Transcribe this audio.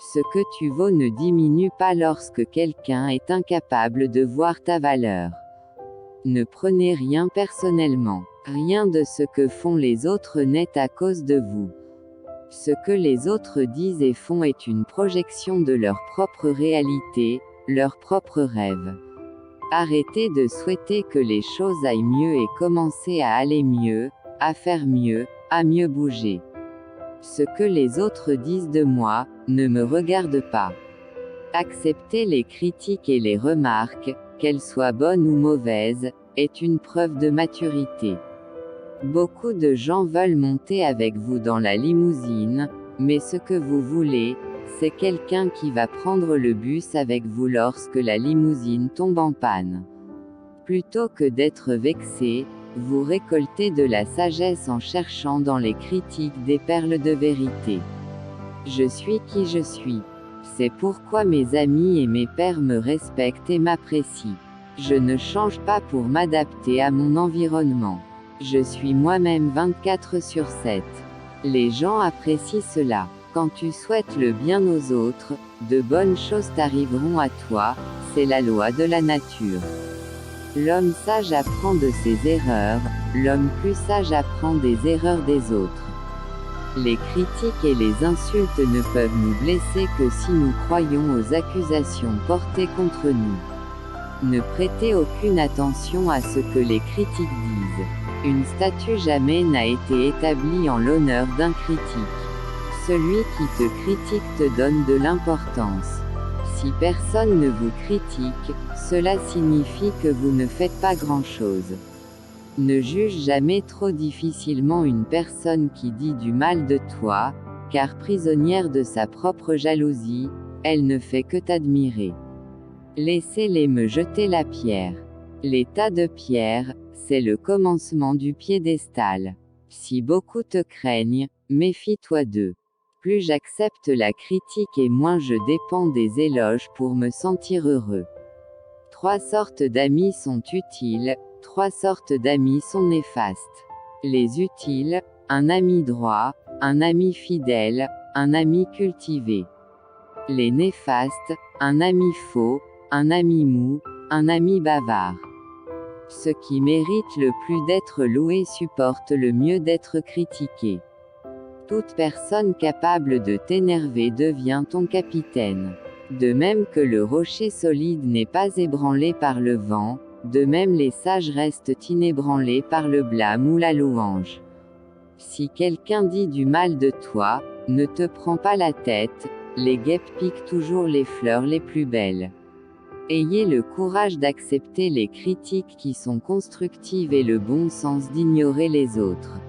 Ce que tu vaux ne diminue pas lorsque quelqu'un est incapable de voir ta valeur. Ne prenez rien personnellement. Rien de ce que font les autres n'est à cause de vous. Ce que les autres disent et font est une projection de leur propre réalité, leur propre rêve. Arrêtez de souhaiter que les choses aillent mieux et commencez à aller mieux, à faire mieux, à mieux bouger. Ce que les autres disent de moi, ne me regarde pas. Accepter les critiques et les remarques, qu'elles soient bonnes ou mauvaises, est une preuve de maturité. Beaucoup de gens veulent monter avec vous dans la limousine, mais ce que vous voulez, c'est quelqu'un qui va prendre le bus avec vous lorsque la limousine tombe en panne. Plutôt que d'être vexé, vous récoltez de la sagesse en cherchant dans les critiques des perles de vérité. Je suis qui je suis. C'est pourquoi mes amis et mes pairs me respectent et m'apprécient. Je ne change pas pour m'adapter à mon environnement. Je suis moi-même 24/7. Les gens apprécient cela. Quand tu souhaites le bien aux autres, de bonnes choses t'arriveront à toi, c'est la loi de la nature. L'homme sage apprend de ses erreurs, l'homme plus sage apprend des erreurs des autres. Les critiques et les insultes ne peuvent nous blesser que si nous croyons aux accusations portées contre nous. Ne prêtez aucune attention à ce que les critiques disent. Une statue jamais n'a été établie en l'honneur d'un critique. Celui qui te critique te donne de l'importance. Si personne ne vous critique, cela signifie que vous ne faites pas grand-chose. Ne juge jamais trop difficilement une personne qui dit du mal de toi, car prisonnière de sa propre jalousie, elle ne fait que t'admirer. Laissez-les me jeter la pierre. Les tas de pierres, c'est le commencement du piédestal. Si beaucoup te craignent, méfie-toi d'eux. Plus j'accepte la critique et moins je dépends des éloges pour me sentir heureux. 3 sortes d'amis sont utiles, 3 sortes d'amis sont néfastes. Les utiles, un ami droit, un ami fidèle, un ami cultivé. Les néfastes, un ami faux, un ami mou, un ami bavard. Ce qui mérite le plus d'être loué supporte le mieux d'être critiqué. Toute personne capable de t'énerver devient ton capitaine. De même que le rocher solide n'est pas ébranlé par le vent, de même les sages restent inébranlés par le blâme ou la louange. Si quelqu'un dit du mal de toi, ne te prends pas la tête, les guêpes piquent toujours les fleurs les plus belles. Ayez le courage d'accepter les critiques qui sont constructives et le bon sens d'ignorer les autres.